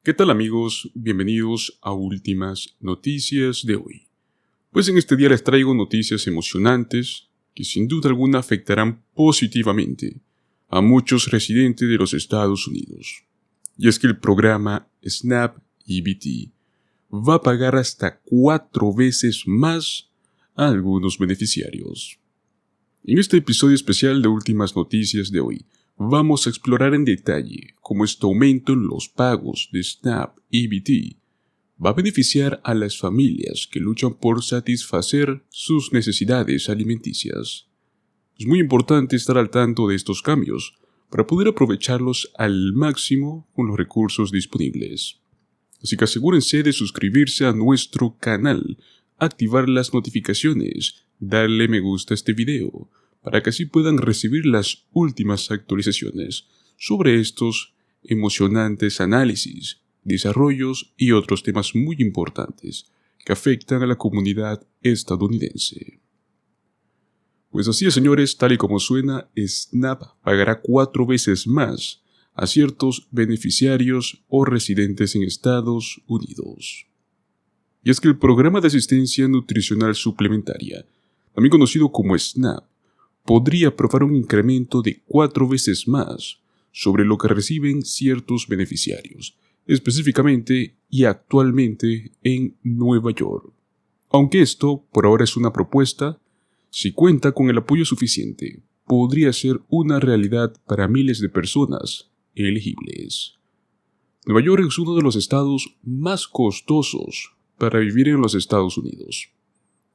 ¿Qué tal amigos? Bienvenidos a Últimas Noticias de hoy. Pues en este día les traigo noticias emocionantes que sin duda alguna afectarán positivamente a muchos residentes de los Estados Unidos. Y es que el programa SNAP EBT va a pagar hasta 4 veces más a algunos beneficiarios. En este episodio especial de Últimas Noticias de hoy, vamos a explorar en detalle cómo este aumento en los pagos de SNAP EBT va a beneficiar a las familias que luchan por satisfacer sus necesidades alimenticias. Es muy importante estar al tanto de estos cambios para poder aprovecharlos al máximo con los recursos disponibles. Así que asegúrense de suscribirse a nuestro canal, activar las notificaciones, darle me gusta a este video, para que así puedan recibir las últimas actualizaciones sobre estos emocionantes análisis, desarrollos y otros temas muy importantes que afectan a la comunidad estadounidense. Pues así es, señores, tal y como suena, SNAP pagará 4 veces más a ciertos beneficiarios o residentes en Estados Unidos. Y es que el Programa de Asistencia Nutricional Suplementaria, también conocido como SNAP, podría aprobar un incremento de 4 veces más sobre lo que reciben ciertos beneficiarios, específicamente y actualmente en Nueva York. Aunque esto por ahora es una propuesta, si cuenta con el apoyo suficiente, podría ser una realidad para miles de personas elegibles. Nueva York es uno de los estados más costosos para vivir en los Estados Unidos,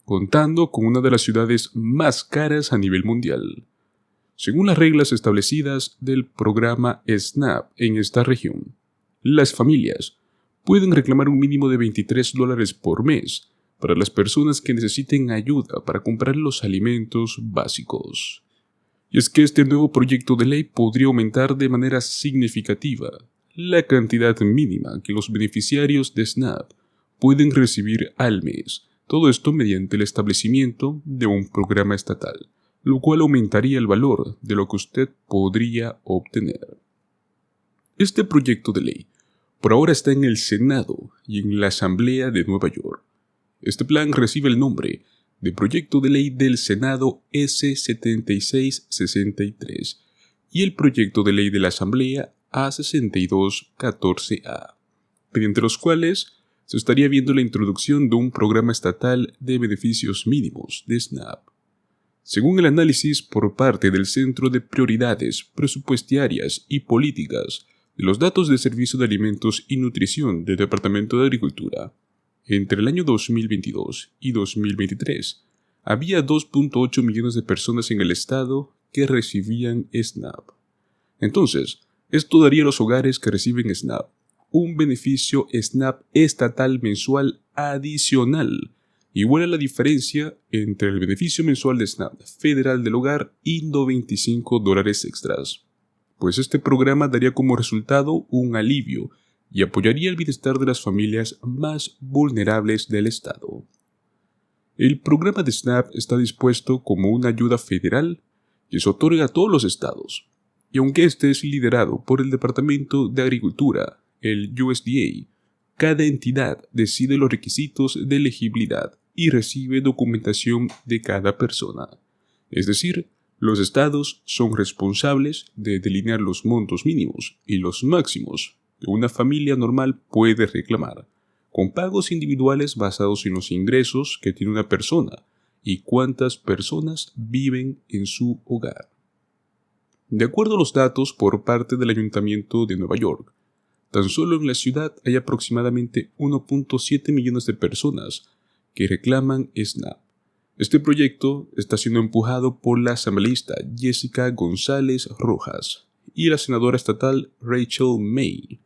contando con una de las ciudades más caras a nivel mundial. Según las reglas establecidas del programa SNAP en esta región, las familias pueden reclamar un mínimo de $23 por mes para las personas que necesiten ayuda para comprar los alimentos básicos. Y es que este nuevo proyecto de ley podría aumentar de manera significativa la cantidad mínima que los beneficiarios de SNAP pueden recibir al mes. Todo esto mediante el establecimiento de un programa estatal, lo cual aumentaría el valor de lo que usted podría obtener. Este proyecto de ley por ahora está en el Senado y en la Asamblea de Nueva York. Este plan recibe el nombre de Proyecto de Ley del Senado S7663 y el Proyecto de Ley de la Asamblea A6214A, mediante los cuales se estaría viendo la introducción de un programa estatal de beneficios mínimos de SNAP. Según el análisis por parte del Centro de Prioridades Presupuestarias y Políticas de los datos de Servicio de Alimentos y Nutrición del Departamento de Agricultura, entre el año 2022 y 2023, había 2.8 millones de personas en el estado que recibían SNAP. Entonces, esto daría a los hogares que reciben SNAP un beneficio SNAP estatal mensual adicional, igual a la diferencia entre el beneficio mensual de SNAP federal del hogar y $95 extras. Pues este programa daría como resultado un alivio y apoyaría el bienestar de las familias más vulnerables del estado. El programa de SNAP está dispuesto como una ayuda federal que se otorga a todos los estados, y aunque este es liderado por el Departamento de Agricultura, el USDA, cada entidad decide los requisitos de elegibilidad y recibe documentación de cada persona. Es decir, los estados son responsables de delinear los montos mínimos y los máximos que una familia normal puede reclamar, con pagos individuales basados en los ingresos que tiene una persona y cuántas personas viven en su hogar. De acuerdo a los datos por parte del Ayuntamiento de Nueva York, tan solo en la ciudad hay aproximadamente 1.7 millones de personas que reclaman SNAP. Este proyecto está siendo empujado por la asambleísta Jessica González Rojas y la senadora estatal Rachel May,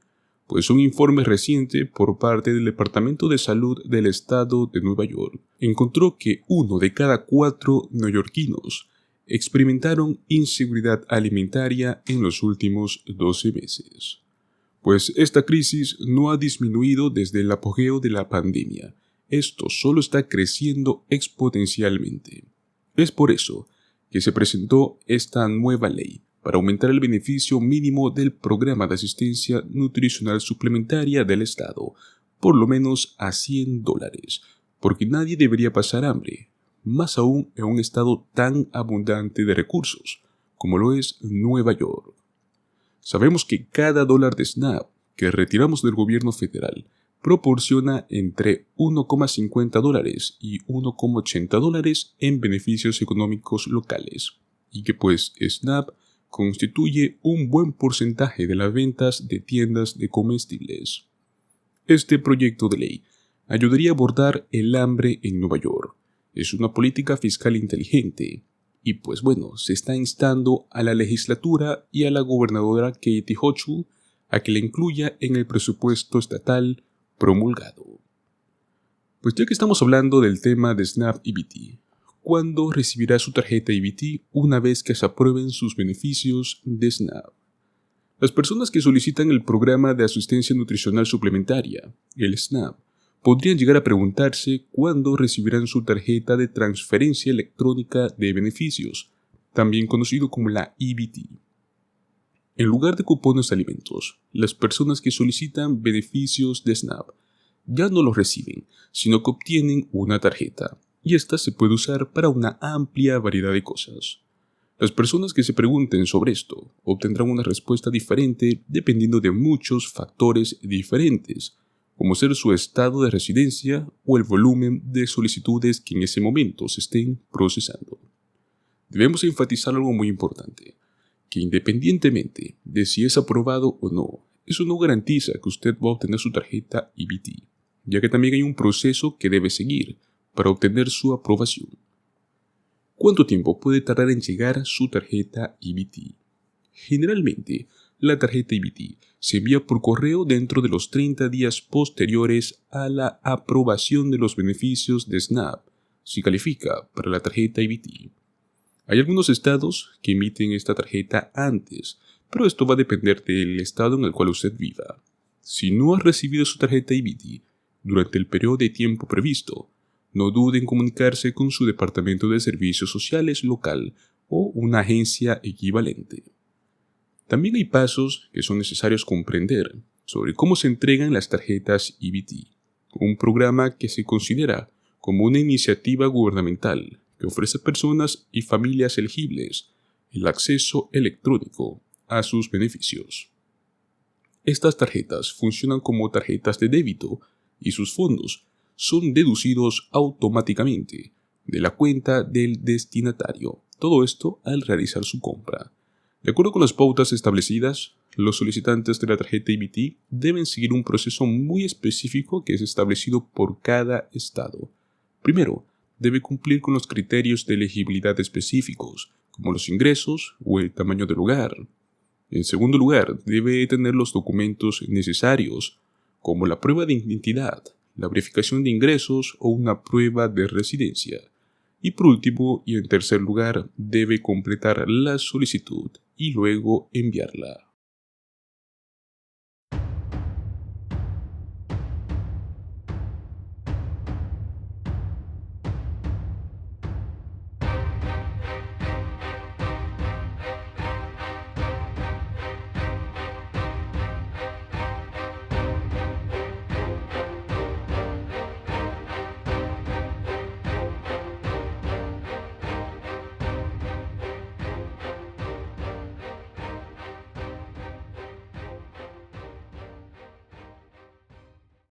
pues un informe reciente por parte del Departamento de Salud del Estado de Nueva York encontró que 1 de cada 4 neoyorquinos experimentaron inseguridad alimentaria en los últimos 12 meses. Pues esta crisis no ha disminuido desde el apogeo de la pandemia. Esto solo está creciendo exponencialmente. Es por eso que se presentó esta nueva ley para aumentar el beneficio mínimo del programa de asistencia nutricional suplementaria del Estado, por lo menos a $100, porque nadie debería pasar hambre, más aún en un estado tan abundante de recursos como lo es Nueva York. Sabemos que cada dólar de SNAP que retiramos del gobierno federal proporciona entre $1,50 y $1,80 en beneficios económicos locales, y que pues SNAP constituye un buen porcentaje de las ventas de tiendas de comestibles. Este proyecto de ley ayudaría a abordar el hambre en Nueva York. Es una política fiscal inteligente y pues bueno, se está instando a la legislatura y a la gobernadora Katie Hochul a que la incluya en el presupuesto estatal promulgado. Pues ya que estamos hablando del tema de SNAP EBT, ¿cuándo recibirá su tarjeta EBT una vez que se aprueben sus beneficios de SNAP? Las personas que solicitan el programa de asistencia nutricional suplementaria, el SNAP, podrían llegar a preguntarse cuándo recibirán su tarjeta de transferencia electrónica de beneficios, también conocido como la EBT. En lugar de cupones de alimentos, las personas que solicitan beneficios de SNAP ya no los reciben, sino que obtienen una tarjeta, y esta se puede usar para una amplia variedad de cosas. Las personas que se pregunten sobre esto obtendrán una respuesta diferente dependiendo de muchos factores diferentes, como ser su estado de residencia o el volumen de solicitudes que en ese momento se estén procesando. Debemos enfatizar algo muy importante, que independientemente de si es aprobado o no, eso no garantiza que usted va a obtener su tarjeta EBT, ya que también hay un proceso que debe seguir para obtener su aprobación. ¿Cuánto tiempo puede tardar en llegar su tarjeta EBT? Generalmente, la tarjeta EBT se envía por correo dentro de los 30 días posteriores a la aprobación de los beneficios de SNAP, si califica para la tarjeta EBT. Hay algunos estados que emiten esta tarjeta antes, pero esto va a depender del estado en el cual usted viva. Si no ha recibido su tarjeta EBT durante el periodo de tiempo previsto, no dude en comunicarse con su departamento de servicios sociales local o una agencia equivalente. También hay pasos que son necesarios comprender sobre cómo se entregan las tarjetas EBT, un programa que se considera como una iniciativa gubernamental que ofrece a personas y familias elegibles el acceso electrónico a sus beneficios. Estas tarjetas funcionan como tarjetas de débito y sus fondos son deducidos automáticamente de la cuenta del destinatario, todo esto al realizar su compra. De acuerdo con las pautas establecidas, los solicitantes de la tarjeta EBT deben seguir un proceso muy específico que es establecido por cada estado. Primero, debe cumplir con los criterios de elegibilidad específicos, como los ingresos o el tamaño del hogar. En segundo lugar, debe tener los documentos necesarios, como la prueba de identidad, la verificación de ingresos o una prueba de residencia. Y por último, y en tercer lugar, debe completar la solicitud y luego enviarla.